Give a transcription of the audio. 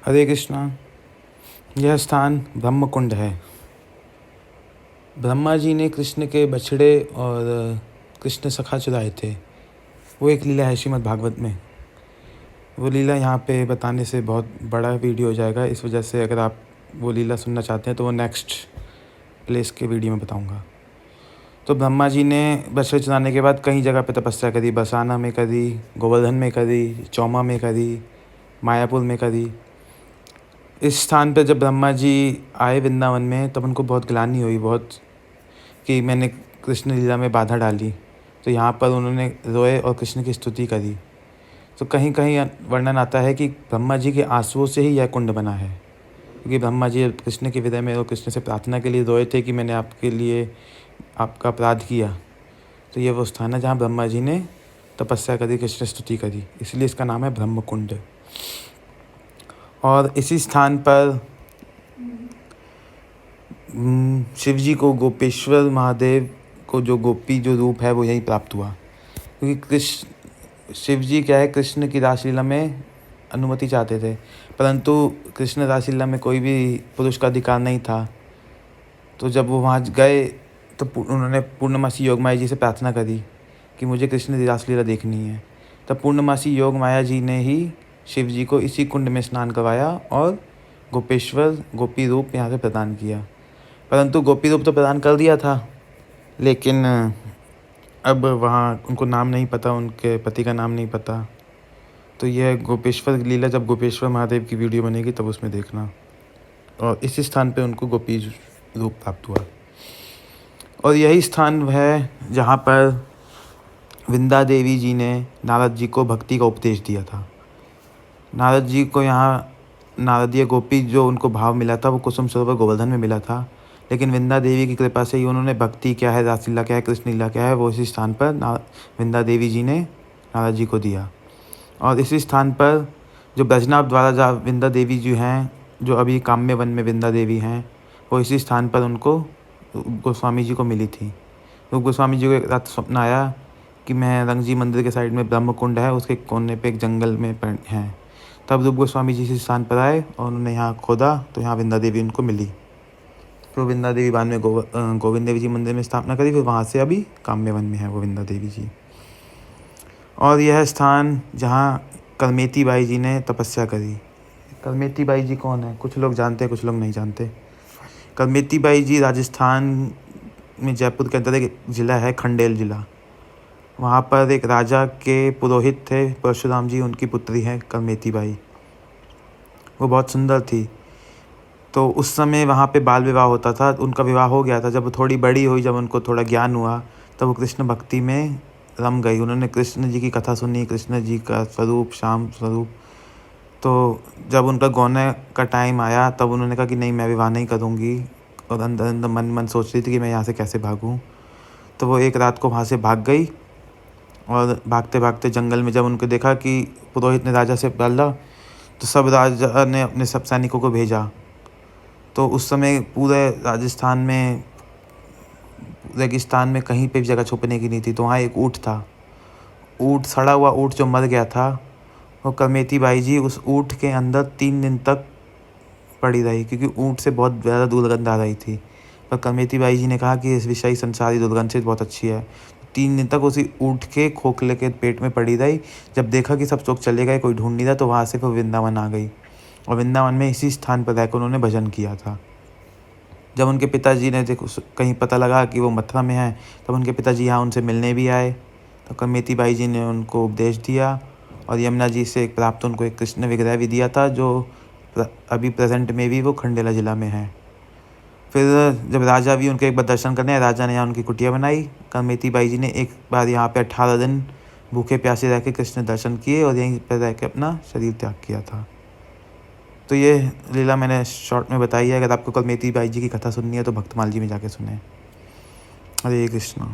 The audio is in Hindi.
हरे कृष्णा। यह स्थान ब्रह्मकुंड है। ब्रह्मा जी ने कृष्ण के बछड़े और कृष्ण सखा चुराए थे। वो एक लीला है श्रीमद् भागवत में। वो लीला यहाँ पे बताने से बहुत बड़ा वीडियो हो जाएगा, इस वजह से अगर आप वो लीला सुनना चाहते हैं तो वो नेक्स्ट प्लेस के वीडियो में बताऊँगा। तो ब्रह्मा जी ने बछड़े चुराने के बाद कई जगह पे तपस्या करी। बरसाना में करी, गोवर्धन में करी, चौमा में करी, मायापुर में करी। इस स्थान पे जब ब्रह्मा जी आए वृंदावन में तब उनको बहुत ग्लानि हुई, बहुत कि मैंने कृष्ण लीला में बाधा डाली। तो यहाँ पर उन्होंने रोए और कृष्ण की स्तुति करी। तो कहीं कहीं वर्णन आता है कि ब्रह्मा जी के आंसुओं से ही यह कुंड बना है, क्योंकि ब्रह्मा जी कृष्ण के विदय में और कृष्ण से प्रार्थना के लिए रोए थे कि मैंने आपके लिए आपका अपराध किया। तो ये वो स्थान है जहाँ ब्रह्मा जी ने तपस्या करी, कृष्ण स्तुति करी, इसलिए इसका नाम है ब्रह्मकुंड। और इसी स्थान पर शिव जी को गोपेश्वर महादेव को जो गोपी जो रूप है वो यहीं प्राप्त हुआ, क्योंकि कृष्ण शिव जी क्या है, कृष्ण की रासलीला में अनुमति चाहते थे, परंतु कृष्ण रासलीला में कोई भी पुरुष का अधिकार नहीं था। तो जब वो वहाँ गए तो उन्होंने पूर्णमासी योगमाया जी से प्रार्थना करी कि मुझे कृष्ण की रासलीला देखनी है। तब पूर्णमासी योगमाया जी ने ही शिव जी को इसी कुंड में स्नान करवाया और गोपेश्वर गोपी रूप यहाँ से प्रदान किया। परंतु गोपी रूप तो प्रदान कर दिया था, लेकिन अब वहाँ उनको नाम नहीं पता, उनके पति का नाम नहीं पता। तो यह गोपेश्वर लीला जब गोपेश्वर महादेव की वीडियो बनेगी तब उसमें देखना। और इसी स्थान पे उनको गोपी रूप प्राप्त हुआ। और यही स्थान है जहाँ पर वृंदा देवी जी ने नारद जी को भक्ति का उपदेश दिया था। नारद जी को यहाँ नारदीय गोपी जो उनको भाव मिला था वो कुसुम सरोवर गोवर्धन में मिला था, लेकिन वृंदा देवी की कृपा से ही उन्होंने भक्ति क्या है, रासलीला क्या है, कृष्ण लीला क्या है, वो इसी स्थान पर वृंदा देवी जी ने नारद जी को दिया। और इसी स्थान पर जो बैजनाथ द्वारा जहाँ वृंदा देवी जी हैं, जो अभी काम्य वन में वृंदा देवी हैं, वो इसी स्थान पर उनको गोस्वामी जी को मिली थी। तो गोस्वामी जी को एक रात स्वप्न आया कि मैं रंगजी मंदिर के साइड में ब्रह्मकुंड है, उसके कोने पे एक जंगल में हैं। तब रूप गोस्वामी जी इस स्थान पर आए और उन्होंने यहाँ खोदा तो यहाँ वृंदा देवी उनको मिली। तो वृंदा देवी बाद में गोविंद देवी जी मंदिर में स्थापना करी, फिर वहाँ से अभी काम्य वन में है वो वृंदा देवी जी। और यह स्थान जहाँ कलमेती बाई जी ने तपस्या करी। कलमेती बाई जी कौन है? कुछ लोग जानते हैं, कुछ लोग नहीं जानते। कलमेती बाई जी राजस्थान में जयपुर के अंदर एक ज़िला है खंडेल ज़िला। वहाँ पर एक राजा के पुरोहित थे परशुराम जी, उनकी पुत्री है कलमेती बाई। वो बहुत सुंदर थी। तो उस समय वहाँ पे बाल विवाह होता था। उनका विवाह हो गया था। जब वो थोड़ी बड़ी हुई, जब उनको थोड़ा ज्ञान हुआ, तब वो कृष्ण भक्ति में रम गई। उन्होंने कृष्ण जी की कथा सुनी, कृष्ण जी का स्वरूप, श्याम स्वरूप। तो जब उनका गौने का टाइम आया तब उन्होंने कहा कि नहीं, मैं विवाह नहीं करूँगी। और अंदर अंदर मन मन सोच रही थी कि मैं यहाँ से कैसे भागूँ। तो वो एक रात को वहाँ से भाग गई। और भागते भागते जंगल में जब उनको देखा कि पुरोहित ने राजा से बोला, तो सब राजा ने अपने सब सैनिकों को भेजा। तो उस समय पूरे राजस्थान में, रेगिस्तान में कहीं पे भी जगह छुपने की नहीं थी। तो वहाँ एक ऊँट था। ऊँट, सड़ा हुआ ऊँट जो मर गया था, वो कलमेती बाई जी उस ऊँट के अंदर 3 दिन तक पड़ी रही, क्योंकि ऊँट से बहुत ज़्यादा दुर्गंध आ रही थी। पर कलमेती बाई जी ने कहा कि इस विषयी संसारी दुर्गंध से बहुत अच्छी है। 3 दिन तक उसी ऊँट के खोखले के पेट में पड़ी रही। जब देखा कि सब लोग चले गए, कोई ढूंढ नहीं रहा, तो वहाँ से फिर वृंदावन आ गई। और वृंदावन में इसी स्थान पर रहकर उन्होंने भजन किया था। जब उनके पिताजी ने देखो कहीं पता लगा कि वो मथुरा में है, तब उनके पिताजी यहाँ उनसे मिलने भी आए। तो कलमेती बाई जी ने उनको उपदेश दिया और यमुना जी से प्राप्त उनको एक कृष्ण विग्रह भी दिया था, जो अभी प्रेजेंट में भी वो खंडेला ज़िला में है। फिर जब राजा भी उनके एक बार दर्शन करने आए, राजा ने यहाँ उनकी कुटिया बनाई। कलमेती बाई जी ने एक बार यहाँ पे 18 दिन भूखे प्यासे रह के कृष्ण दर्शन किए और यहीं पर रह के अपना शरीर त्याग किया था। तो ये लीला मैंने शॉर्ट में बताई है। अगर आपको कलमेती बाई जी की कथा सुननी है तो भक्तमाल जी में जाके सुने। हरे कृष्णा।